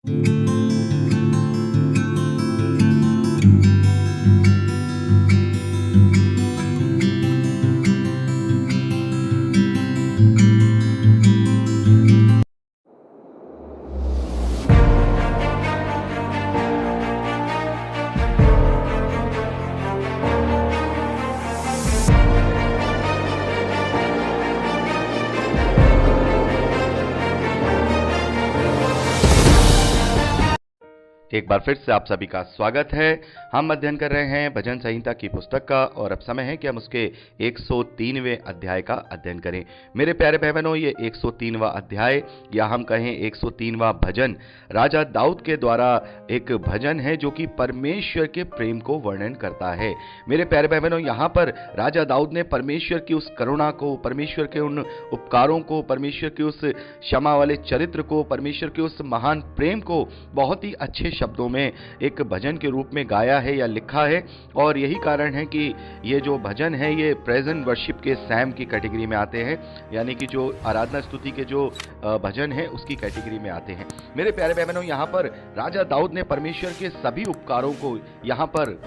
एक बार फिर से आप सभी का स्वागत है। हम अध्ययन कर रहे हैं भजन संहिता की पुस्तक का और अब समय है कि हम उसके 103वें अध्याय का अध्ययन करें। मेरे प्यारे भाई बहनों, ये 103वां अध्याय या हम कहें 103वां भजन राजा दाऊद के द्वारा एक भजन है जो कि परमेश्वर के प्रेम को वर्णन करता है। मेरे प्यारे भाई बहनों, यहाँ पर राजा दाऊद ने परमेश्वर की उस करुणा को, परमेश्वर के उन उपकारों को, परमेश्वर के उस क्षमा वाले चरित्र को, परमेश्वर के उस महान प्रेम को बहुत ही अच्छे शब्दों में एक भजन के रूप में गाया है या लिखा है। और यही कारण है कि ये जो भजन है ये प्रेजेंट वर्शिप के सैम की कैटेगरी में आते हैं, यानी कि जो आराधना स्तुति के जो भजन है उसकी कैटेगरी में आते हैं। मेरे प्यारे भाई बहनों, यहाँ पर राजा दाऊद ने परमेश्वर के सभी उपकारों को यहाँ पर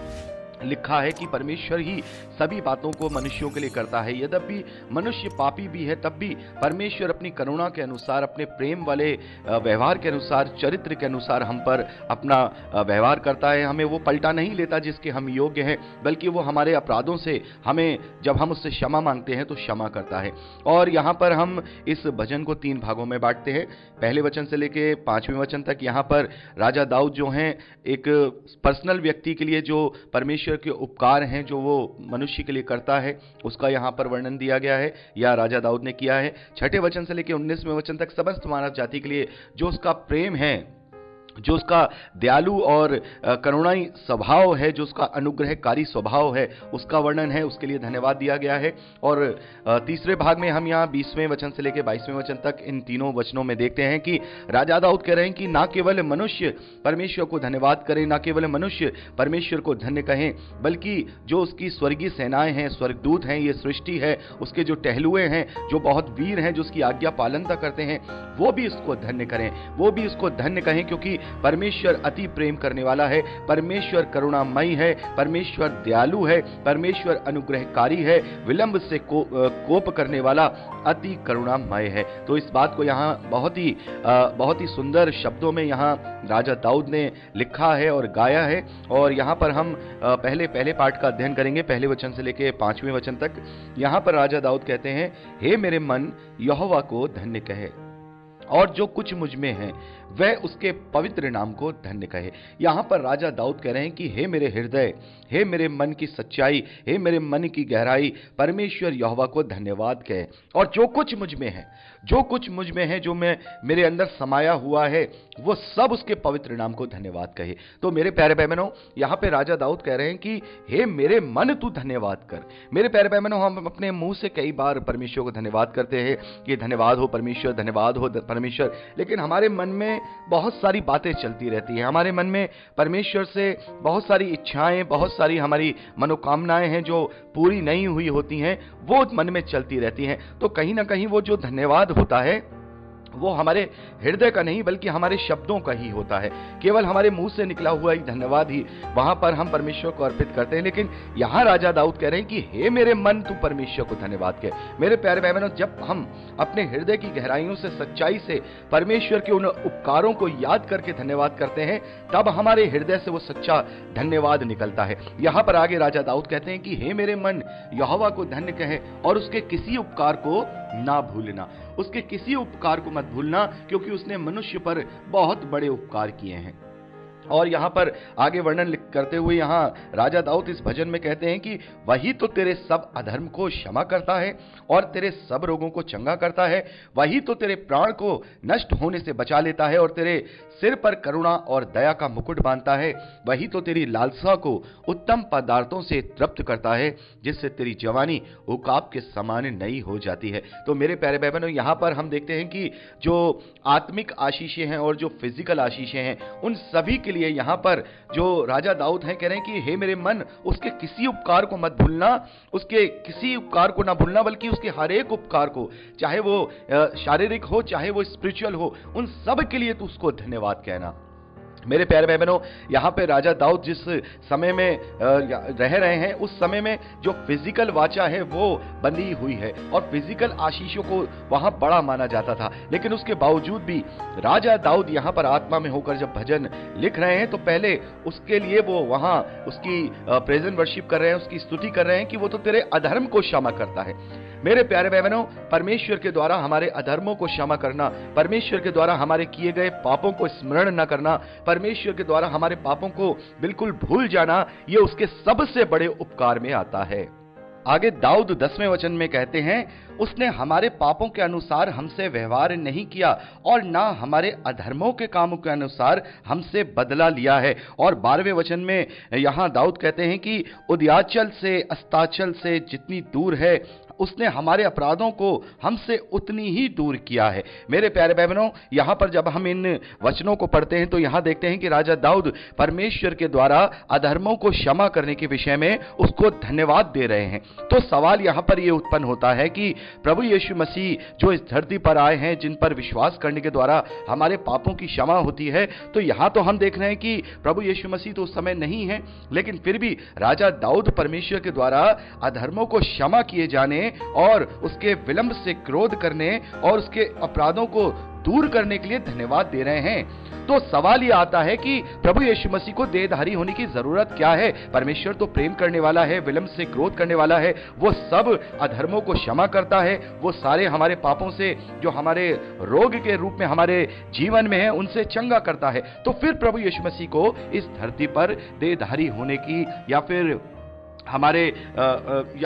लिखा है कि परमेश्वर ही सभी बातों को मनुष्यों के लिए करता है। यद्यपि मनुष्य पापी भी है, तब भी परमेश्वर अपनी करुणा के अनुसार, अपने प्रेम वाले व्यवहार के अनुसार, चरित्र के अनुसार हम पर अपना व्यवहार करता है। हमें वो पलटा नहीं लेता जिसके हम योग्य हैं, बल्कि वो हमारे अपराधों से हमें, जब हम उससे क्षमा मांगते हैं तो क्षमा करता है। और यहाँ पर हम इस भजन को 3 भागों में बांटते हैं। पहले वचन से लेके 5वें वचन तक यहाँ पर राजा दाऊद जो हैं एक पर्सनल व्यक्ति के लिए जो परमेश्वर के उपकार हैं जो वो मनुष्य के लिए करता है उसका यहाँ पर वर्णन दिया गया है या राजा दाऊद ने किया है। 6ठे वचन से लेकर 19वें वचन तक समस्त मानव जाति के लिए जो उसका प्रेम है, जो उसका दयालु और करुणाई स्वभाव है, जो उसका अनुग्रहकारी स्वभाव है, उसका वर्णन है, उसके लिए धन्यवाद दिया गया है। और तीसरे भाग में हम यहाँ 20वें वचन से लेकर 22वें वचन तक इन तीनों वचनों में देखते हैं कि राजा दाऊद कह रहे हैं कि ना केवल मनुष्य परमेश्वर को धन्यवाद करें, ना केवल मनुष्य परमेश्वर को धन्य कहें, बल्कि जो उसकी स्वर्गीय सेनाएं हैं, स्वर्गदूत हैं, ये सृष्टि है, उसके जो टहलुए हैं, जो बहुत वीर हैं, जो उसकी आज्ञा पालनता करते हैं, वो भी उसको धन्य करें, वो भी उसको धन्य कहें, क्योंकि परमेश्वर अति प्रेम करने वाला है, परमेश्वर करुणामयी है, परमेश्वर दयालु है, परमेश्वर अनुग्रहकारी है, विलंब से कोप करने वाला अति करुणामय है। तो इस बात को यहाँ बहुत ही सुंदर शब्दों में यहाँ राजा दाऊद ने लिखा है और गाया है। और यहाँ पर हम पहले पाठ का अध्ययन करेंगे, पहले वचन से लेकर 5वें वचन तक। यहाँ पर राजा दाऊद कहते हैं, हे मेरे मन यहोवा को धन्य कहे और जो कुछ मुझ में है वह उसके पवित्र नाम को धन्य कहे। यहां पर राजा दाऊद कह रहे हैं कि हे मेरे हृदय, हे मेरे मन की सच्चाई, हे मेरे मन की गहराई, परमेश्वर यहोवा को धन्यवाद कहे। और जो कुछ मुझ में है, जो कुछ मुझ में है, जो मैं मेरे अंदर समाया हुआ है, वो सब उसके पवित्र नाम को धन्यवाद कहे। तो मेरे प्यारे भाई बहनों, यहाँ पे राजा दाऊद कह रहे हैं कि हे मेरे मन तू धन्यवाद कर। मेरे प्यारे भाई बहनों, हम अपने मुंह से कई बार परमेश्वर को धन्यवाद करते हैं कि धन्यवाद हो परमेश्वर, धन्यवाद हो परमेश्वर, लेकिन हमारे मन में बहुत सारी बातें चलती रहती हैं। हमारे मन में परमेश्वर से बहुत सारी इच्छाएं, बहुत सारी हमारी मनोकामनाएं हैं जो पूरी नहीं हुई होती हैं, वो मन में चलती रहती हैं। तो कहीं ना कहीं वो जो धन्यवाद होता है वो हमारे हृदय का नहीं बल्कि हमारे शब्दों का ही होता है। केवल हमारे मुंह से निकला हुआ एक धन्यवाद ही वहां पर हम परमेश्वर को अर्पित करते हैं। लेकिन यहां राजा दाऊद कह रहे हैं कि हे मेरे मन तू परमेश्वर को धन्यवाद कह। मेरे प्यारे भाई बहनों, जब हम अपने हृदय की गहराइयों से, सच्चाई से परमेश्वर के उन उपकारों को याद करके धन्यवाद करते हैं, तब हमारे हृदय से वो सच्चा धन्यवाद निकलता है। यहां पर आगे राजा दाऊद कहते हैं कि हे मेरे मन यहोवा को धन्य कहे और उसके किसी उपकार को ना भूलना, उसके किसी उपकार को मत भूलना, क्योंकि उसने मनुष्य पर बहुत बड़े उपकार किए हैं। और यहाँ पर आगे वर्णन करते हुए यहाँ राजा दाऊद इस भजन में कहते हैं कि वही तो तेरे सब अधर्म को क्षमा करता है और तेरे सब रोगों को चंगा करता है, वही तो तेरे प्राण को नष्ट होने से बचा लेता है और तेरे सिर पर करुणा और दया का मुकुट बांधता है, वही तो तेरी लालसा को उत्तम पदार्थों से तृप्त करता है, जिससे तेरी जवानी उकाब के समान नई हो जाती है। तो मेरे प्यारे भाई बहनों, यहाँ पर हम देखते हैं कि जो आत्मिक आशीषें हैं और जो फिजिकल आशीषें हैं, उन सभी के लिए यहाँ पर जो राजा दाऊद हैं कह रहे हैं कि हे मेरे मन, उसके किसी उपकार को मत भूलना, उसके किसी उपकार को ना भूलना, बल्कि उसके हर एक उपकार को, चाहे वो शारीरिक हो चाहे वो स्पिरिचुअल हो, उन सब के लिए तू उसको धन्यवाद धन्यवाद कहना। मेरे प्यारे भाई बहनों, यहाँ पे राजा दाऊद जिस समय में रह रहे हैं, उस समय में जो फिजिकल वाचा है वो बंधी हुई है और फिजिकल आशीषों को वहां बड़ा माना जाता था। लेकिन उसके बावजूद भी राजा दाऊद यहाँ पर आत्मा में होकर जब भजन लिख रहे हैं तो पहले उसके लिए वो वहां उसकी प्रेजेंट वर्शिप कर रहे हैं, उसकी स्तुति कर रहे हैं कि वो तो तेरे अधर्म को क्षमा करता है। मेरे प्यारे भाई बहनों, परमेश्वर के द्वारा हमारे अधर्मों को क्षमा करना, परमेश्वर के द्वारा हमारे किए गए पापों को स्मरण न करना, परमेश्वर के द्वारा हमारे पापों को बिल्कुल भूल जाना, ये उसके सबसे बड़े उपकार में आता है। आगे दाऊद 10वें वचन में कहते हैं, उसने हमारे पापों के अनुसार हमसे व्यवहार नहीं किया और ना हमारे अधर्मों के कामों के अनुसार हमसे बदला लिया है। और 12वें वचन में यहां दाऊद कहते हैं कि उदयाचल से अस्ताचल से जितनी दूर है उसने हमारे अपराधों को हमसे उतनी ही दूर किया है। मेरे प्यारे भाई बहनों, यहां पर जब हम इन वचनों को पढ़ते हैं तो यहां देखते हैं कि राजा दाऊद परमेश्वर के द्वारा अधर्मों को क्षमा करने के विषय में उसको धन्यवाद दे रहे हैं। तो सवाल यहां पर यह उत्पन्न होता है कि प्रभु यीशु मसीह जो इस धरती पर आए हैं, जिन पर विश्वास करने के द्वारा हमारे पापों की क्षमा होती है, तो यहां तो हम देख रहे हैं कि प्रभु यीशु मसीह तो उस समय नहीं है, लेकिन फिर भी राजा दाऊद परमेश्वर के द्वारा अधर्मों को क्षमा किए जाने और उसके विलंब से क्रोध करने और उसके अपराधों को दूर करने के लिए धन्यवाद दे रहे हैं। तो सवाल यह आता है कि प्रभु यीशु मसीह को देहधारी होने की जरूरत क्या है? परमेश्वर तो प्रेम करने वाला है, विलंब से क्रोध करने वाला है, वो सब अधर्मों को क्षमा करता है, वो सारे हमारे पापों से जो हमारे रोग के रूप में हमारे जीवन में है उनसे चंगा करता है। तो फिर प्रभु यीशु मसीह को इस धरती पर देहधारी होने की या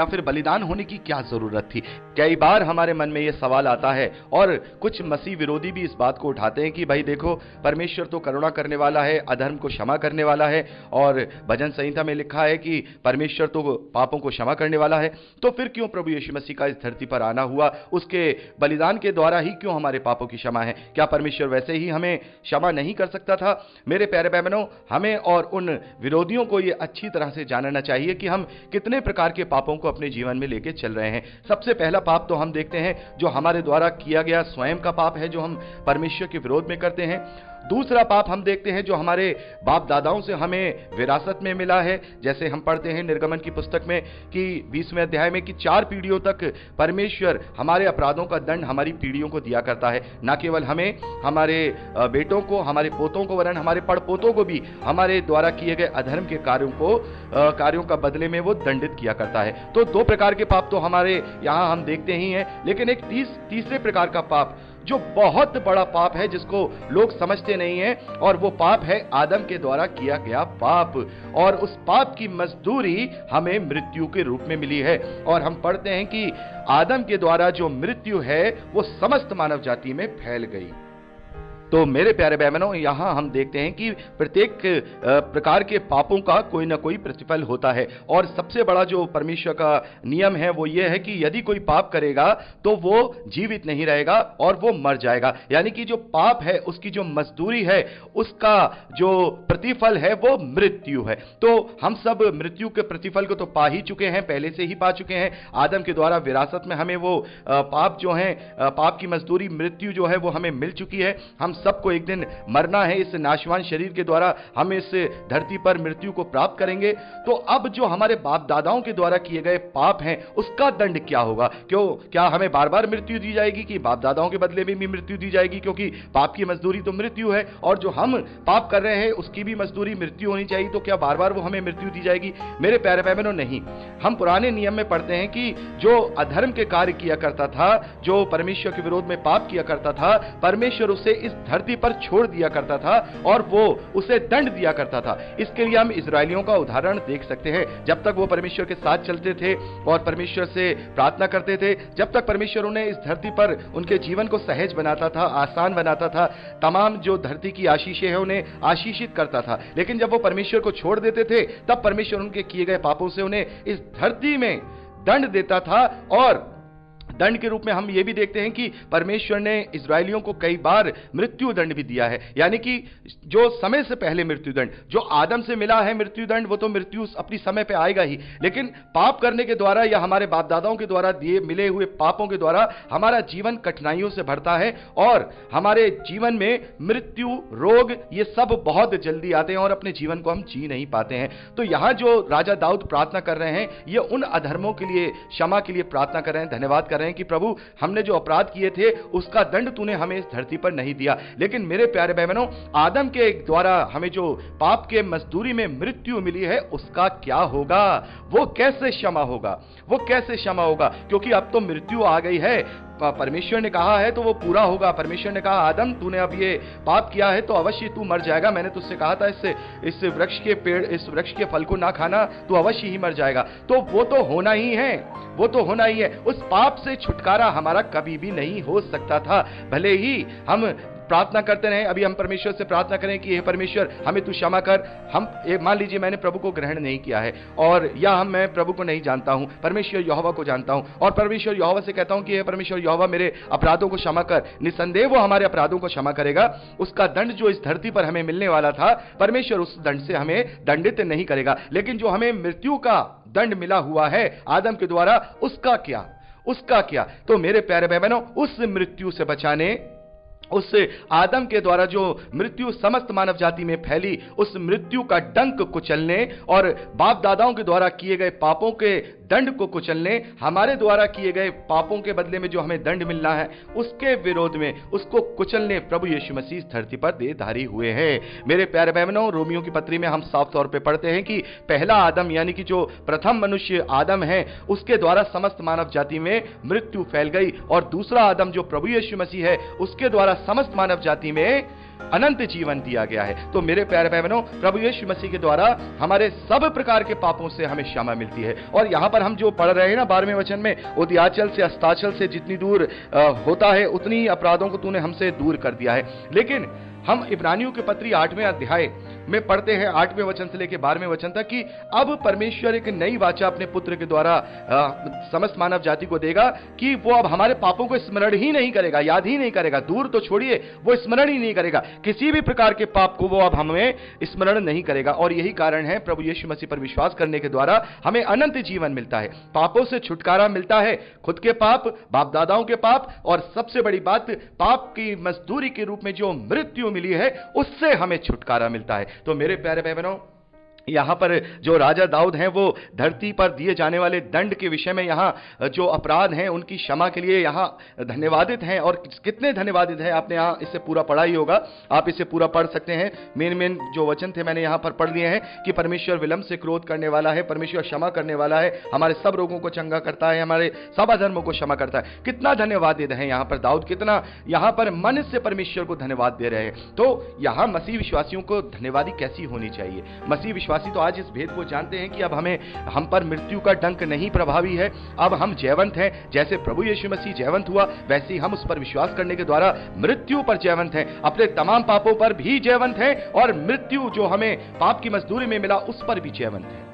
फिर बलिदान होने की क्या जरूरत थी? कई बार हमारे मन में यह सवाल आता है और कुछ मसीह विरोधी भी इस बात को उठाते हैं कि भाई देखो, परमेश्वर तो करुणा करने वाला है, अधर्म को क्षमा करने वाला है और भजन संहिता में लिखा है कि परमेश्वर तो पापों को क्षमा करने वाला है, तो फिर क्यों प्रभु यीशु मसीह का इस धरती पर आना हुआ? उसके बलिदान के द्वारा ही क्यों हमारे पापों की क्षमा है? क्या परमेश्वर वैसे ही हमें क्षमा नहीं कर सकता था? मेरे प्यारे भाई बहनों, हमें और उन विरोधियों को यह अच्छी तरह से जानना चाहिए कि हम कितने प्रकार के पापों को अपने जीवन में लेके चल रहे हैं। सबसे पहला पाप तो हम देखते हैं जो हमारे द्वारा किया गया स्वयं का पाप है, जो हम परमेश्वर के विरोध में करते हैं। दूसरा पाप हम देखते हैं जो हमारे बाप दादाओं से हमें विरासत में मिला है। जैसे हम पढ़ते हैं निर्गमन की पुस्तक में कि 20वें अध्याय में कि 4 पीढ़ियों तक परमेश्वर हमारे अपराधों का दंड हमारी पीढ़ियों को दिया करता है। न केवल हमें, हमारे बेटों को, हमारे पोतों को, वरन हमारे पड़पोतों को भी हमारे द्वारा किए गए अधर्म के कार्यों का बदले में वो दंडित किया करता है। तो 2 प्रकार के पाप तो हमारे यहाँ हम देखते ही हैं, लेकिन एक तीसरे प्रकार का पाप जो बहुत बड़ा पाप है जिसको लोग समझते नहीं है, और वो पाप है आदम के द्वारा किया गया पाप। और उस पाप की मजदूरी हमें मृत्यु के रूप में मिली है। और हम पढ़ते हैं कि आदम के द्वारा जो मृत्यु है वो समस्त मानव जाति में फैल गई। तो मेरे प्यारे भाई बहनों, यहां हम देखते हैं कि प्रत्येक प्रकार के पापों का कोई ना कोई प्रतिफल होता है। और सबसे बड़ा जो परमेश्वर का नियम है वो ये है कि यदि कोई पाप करेगा तो वो जीवित नहीं रहेगा और वो मर जाएगा। यानी कि जो पाप है उसकी जो मजदूरी है, उसका जो प्रतिफल है वो मृत्यु है। तो हम सब मृत्यु के प्रतिफल को तो पा ही चुके हैं, पहले से ही पा चुके हैं। आदम के द्वारा विरासत में हमें वो पाप जो है, पाप की मजदूरी मृत्यु जो है वो हमें मिल चुकी है। हम सबको एक दिन मरना है। इस नाशवान शरीर के द्वारा हम इस धरती पर मृत्यु को प्राप्त करेंगे। तो अब जो हमारे बाप दादाओं के द्वारा किए गए पाप हैं उसका दंड क्या होगा? क्या हमें बार बार मृत्यु दी जाएगी कि बाप दादाओं के बदले में भी मृत्यु दी जाएगी? क्योंकि पाप की मजदूरी तो मृत्यु है और जो हम पाप कर रहे हैं उसकी भी मजदूरी मृत्यु होनी चाहिए। तो क्या बार बार वो हमें मृत्यु दी जाएगी? मेरे प्यारे भाई बहनों, नहीं। हम पुराने नियम में पढ़ते हैं कि जो अधर्म के कार्य किया करता था, जो परमेश्वर के विरोध में पाप किया करता था, परमेश्वर उसे इस धरती पर छोड़ दिया करता था और वो उसे दंड दिया करता था। इसके लिए हम इजरायलियों का उदाहरण देख सकते हैं। जब तक वो परमेश्वर के साथ चलते थे और परमेश्वर से प्रार्थना करते थे, जब तक परमेश्वर उन्हें इस धरती पर उनके जीवन को सहज बनाता था, आसान बनाता था, तमाम जो धरती की आशीषें हैं उन्हें आशीषित करता था। लेकिन जब वो परमेश्वर को छोड़ देते थे तब परमेश्वर उनके किए गए पापों से उन्हें इस धरती में दंड देता था और दंड के रूप में हम ये भी देखते हैं कि परमेश्वर ने इस्राएलियों को कई बार मृत्यु दंड भी दिया है, यानी कि जो समय से पहले मृत्यु दंड, जो आदम से मिला है मृत्यु दंड, वो तो मृत्यु अपनी समय पे आएगा ही, लेकिन पाप करने के द्वारा या हमारे बाप दादाओं के द्वारा दिए मिले हुए पापों के द्वारा हमारा जीवन कठिनाइयों से भरता है और हमारे जीवन में मृत्यु, रोग, ये सब बहुत जल्दी आते हैं और अपने जीवन को हम जी नहीं पाते हैं। तो यहां जो राजा दाऊद प्रार्थना कर रहे हैं, ये उन अधर्मों के लिए क्षमा के लिए प्रार्थना कर रहे हैं, धन्यवाद कर रहे हैं कि प्रभु हमने जो अपराध किए थे उसका दंड तूने हमें इस धरती पर नहीं दिया, लेकिन मेरे प्यारे भाई बहनों, आदम के द्वारा हमें जो पाप के मजदूरी में मृत्यु मिली है उसका क्या होगा, वो कैसे क्षमा होगा, वो कैसे क्षमा होगा, क्योंकि अब तो मृत्यु आ गई है। परमेश्वर ने कहा है तो वो पूरा होगा। परमेश्वर ने कहा आदम तूने अब ये पाप किया है तो अवश्य तू मर जाएगा, मैंने तुझसे कहा था इस वृक्ष के पेड़, इस वृक्ष के फल को ना खाना, तू अवश्य ही मर जाएगा। तो वो तो होना ही है, वो तो होना ही है। उस पाप से छुटकारा हमारा कभी भी नहीं हो सकता था, भले ही हम प्रार्थना करते रहे। अभी हम परमेश्वर से प्रार्थना करें कि हे परमेश्वर हमें तू क्षमा कर। हम मान लीजिए मैंने प्रभु को ग्रहण नहीं किया है और या मैं प्रभु को नहीं जानता हूं, परमेश्वर यहोवा को जानता हूं और परमेश्वर यहोवा से कहता हूं कि हे परमेश्वर यहोवा मेरे अपराधों को क्षमा कर। निसंदेह वो हमारे अपराधों को क्षमा करेगा। उसका दंड जो इस धरती पर हमें मिलने वाला था, परमेश्वर उस दंड से हमें दंडित नहीं करेगा, लेकिन जो हमें मृत्यु का दंड मिला हुआ है आदम के द्वारा, उसका क्या, उसका क्या। तो मेरे प्यारे भाई बहनों, उस मृत्यु से बचाने, उस आदम के द्वारा जो मृत्यु समस्त मानव जाति में फैली, उस मृत्यु का डंक कुचलने और बाप दादाओं के द्वारा किए गए पापों के दंड को कुचलने, हमारे द्वारा किए गए पापों के बदले में जो हमें दंड मिलना है उसके विरोध में, उसको कुचलने प्रभु यीशु मसीह धरती पर देहधारी हुए हैं। मेरे प्यारे भाई बहनों, रोमियो की पत्री में हम साफ तौर पे पढ़ते हैं कि पहला आदम यानी कि जो प्रथम मनुष्य आदम है, उसके द्वारा समस्त मानव जाति में मृत्यु फैल गई और दूसरा आदम जो प्रभु यीशु मसीह है, उसके द्वारा समस्त मानव जाति में अनंत जीवन दिया गया है। तो मेरे प्यारे भाई बहनों, प्रभु यीशु मसीह के द्वारा हमारे सब प्रकार के पापों से हमें क्षमा मिलती है। और यहां पर हम जो पढ़ रहे हैं ना 12वें वचन में, उदयाचल से अस्ताचल से जितनी दूर होता है उतनी अपराधों को तूने हमसे दूर कर दिया है। लेकिन हम इब्रानियों के पत्री 8वें अध्याय में पढ़ते हैं 8वें वचन से लेकर 12वें वचन तक कि अब परमेश्वर एक नई वाचा अपने पुत्र के द्वारा समस्त मानव जाति को देगा कि वो अब हमारे पापों को स्मरण ही नहीं करेगा, याद ही नहीं करेगा, दूर तो छोड़िए, वो स्मरण ही नहीं करेगा, किसी भी प्रकार के पाप को वो अब हमें स्मरण नहीं करेगा। और यही कारण है प्रभु यीशु मसीह पर विश्वास करने के द्वारा हमें अनंत जीवन मिलता है, पापों से छुटकारा मिलता है, खुद के पाप, बाप दादाओं के पाप, और सबसे बड़ी बात पाप की मजदूरी के रूप में जो मृत्यु मिली है उससे हमें छुटकारा मिलता है। तो मेरे प्यारे भाई बहनों, यहां पर जो राजा दाऊद हैं वो धरती पर दिए जाने वाले दंड के विषय में यहां जो अपराध हैं उनकी क्षमा के लिए यहां धन्यवादित हैं। और कितने धन्यवादित हैं, आपने यहां इससे पूरा पढ़ा ही होगा, आप इसे पूरा पढ़ सकते हैं। मेन जो वचन थे मैंने यहां पर पढ़ लिए हैं कि परमेश्वर विलंब से क्रोध करने वाला है, परमेश्वर क्षमा करने वाला है, हमारे सब रोगों को चंगा करता है, हमारे सब अधर्मों को क्षमा करता है। कितना धन्यवादित है यहां पर दाऊद, कितना यहां पर मन से परमेश्वर को धन्यवाद दे रहे हैं। तो यहां मसीह विश्वासियों को धन्यवादी कैसी होनी चाहिए। मसीह विश्वासी तो आज इस भेद को जानते हैं कि अब हम पर मृत्यु का डंक नहीं प्रभावी है, अब हम जयवंत हैं। जैसे प्रभु यीशु मसीह जयवंत हुआ, वैसे ही हम उस पर विश्वास करने के द्वारा मृत्यु पर जयवंत हैं, अपने तमाम पापों पर भी जयवंत हैं और मृत्यु जो हमें पाप की मजदूरी में मिला उस पर भी जयवंत है।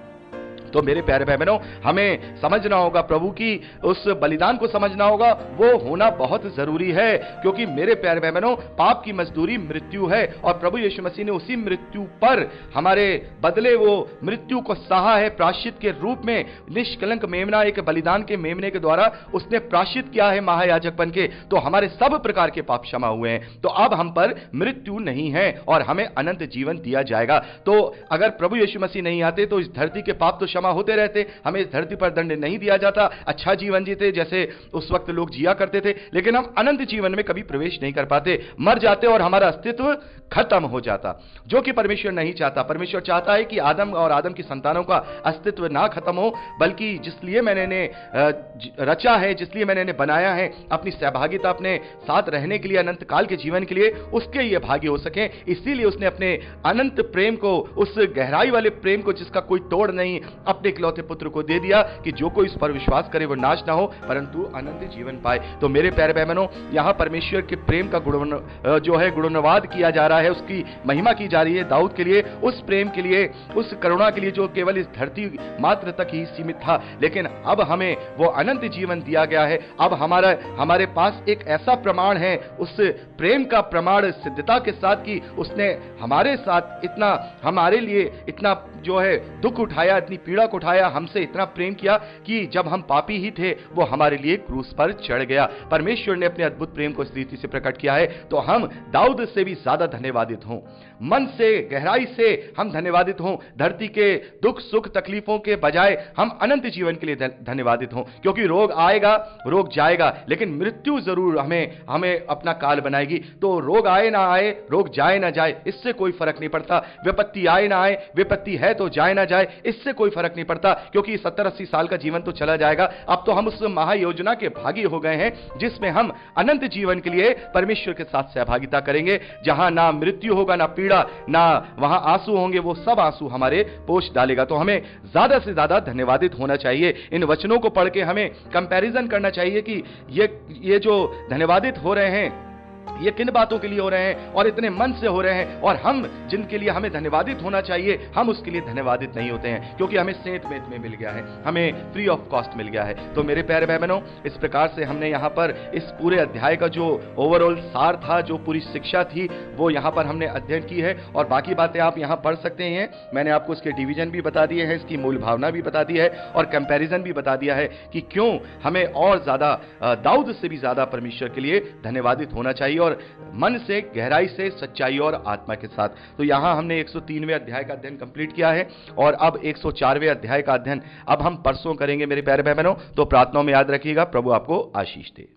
तो मेरे प्यारे भाई बहनों, हमें समझना होगा, प्रभु की उस बलिदान को समझना होगा, वो होना बहुत जरूरी है। क्योंकि मेरे प्यारे भाई बहनों, पाप की मजदूरी मृत्यु है और प्रभु यीशु मसीह ने उसी मृत्यु पर हमारे बदले वो मृत्यु को सहा है। प्रायश्चित के रूप में निष्कलंक मेमना, एक बलिदान के मेमने के द्वारा उसने प्रायश्चित किया है महायाजक बन के। तो हमारे सब प्रकार के पाप क्षमा हुए हैं। तो अब हम पर मृत्यु नहीं है और हमें अनंत जीवन दिया जाएगा। तो अगर प्रभु यीशु मसीह नहीं आते तो इस धरती के पाप तो होते रहते, हमें इस धरती पर दंड नहीं दिया जाता, अच्छा जीवन जीते जैसे उस वक्त लोग जिया करते थे। लेकिन हम अनंत जीवन में कभी प्रवेश नहीं कर पाते, मर जाते और हमारा अस्तित्व खत्म हो जाता, जो कि परमेश्वर नहीं चाहता। परमेश्वर चाहता है कि आदम और आदम की संतानों का अस्तित्व ना खत्म हो, बल्कि जिसलिए मैंने रचा है, जिसलिए मैंने बनाया है, अपनी सहभागिता अपने साथ रहने के लिए, अनंत काल के जीवन के लिए, उसके ये भागी हो सके। इसीलिए उसने अपने अनंत प्रेम को, उस गहराई वाले प्रेम को जिसका कोई तोड़ नहीं, अपने इकलौते पुत्र को दे दिया कि जो कोई इस पर विश्वास करे वो नाश ना हो परंतु अनंत जीवन पाए। तो मेरे प्यारे बहनों, यहां परमेश्वर के प्रेम का गुणवाद किया जा रहा है, उसकी महिमा की जा रही है दाऊद के लिए, उस प्रेम के लिए, उस करुणा के लिए जो केवल इस धरती मात्र तक ही सीमित था, लेकिन अब हमें वो अनंत जीवन दिया गया है। अब हमारे पास एक ऐसा प्रमाण है, उस प्रेम का प्रमाण सिद्धता के साथ कि उसने हमारे साथ इतना, हमारे लिए इतना जो है दुख उठाया, इतनी पीड़ा को उठाया, हमसे इतना प्रेम किया कि जब हम पापी ही थे वो हमारे लिए क्रूस पर चढ़ गया। परमेश्वर ने अपने अद्भुत प्रेम को इस रीति से प्रकट किया है। तो हम दाऊद से भी ज्यादा धन्यवादित हों, मन से गहराई से हम धन्यवादित हों। धरती के दुख सुख तकलीफों के बजाय हम अनंत जीवन के लिए धन्यवादित हों, क्योंकि रोग आएगा, रोग जाएगा, लेकिन मृत्यु जरूर हमें अपना काल बनाएगी। तो रोग आए ना आए, रोग जाए ना जाए, इससे कोई फर्क नहीं पड़ता। विपत्ति आए ना आए, विपत्ति है तो जाए ना जाए, इससे कोई फर्क नहीं पड़ता, क्योंकि 70-80 साल का जीवन तो चला जाएगा। अब तो हम उस महायोजना के भागी हो गए हैं जिसमें हम अनंत जीवन के लिए परमेश्वर के साथ सहभागिता करेंगे, जहां ना मृत्यु होगा, ना पीड़ा, ना वहां आंसू होंगे, वो सब आंसू हमारे पोंछ डालेगा। तो हमें ज्यादा से ज्यादा धन्यवादित होना चाहिए। इन वचनों को पढ़ के हमें कंपैरिजन करना चाहिए कि ये जो धन्यवादित हो रहे हैं ये किन बातों के लिए हो रहे हैं और इतने मन से हो रहे हैं, और हम जिनके लिए हमें धन्यवादित होना चाहिए हम उसके लिए धन्यवादित नहीं होते हैं, क्योंकि हमें सेंत मेत में मिल गया है, हमें फ्री ऑफ कॉस्ट मिल गया है। तो मेरे प्यारे भाई बहनों, इस प्रकार से हमने यहाँ पर इस पूरे अध्याय का जो ओवरऑल सार था, जो पूरी शिक्षा थी, वो यहाँ पर हमने अध्ययन की है, और बाकी बातें आप यहाँ पढ़ सकते हैं। मैंने आपको इसके डिवीजन भी बता दिए हैं, इसकी मूल भावना भी बता दी है, और कंपैरिजन भी बता दिया है कि क्यों हमें और ज्यादा दाऊद से भी ज्यादा परमेश्वर के लिए धन्यवादित होना चाहिए, और मन से, गहराई से, सच्चाई और आत्मा के साथ। तो यहां हमने 103वें अध्याय का अध्ययन कंप्लीट किया है, और अब 104वें अध्याय का अध्ययन अब हम परसों करेंगे मेरे प्यारे भाई बहनों। तो प्रार्थनाओं में याद रखिएगा। प्रभु आपको आशीष दे।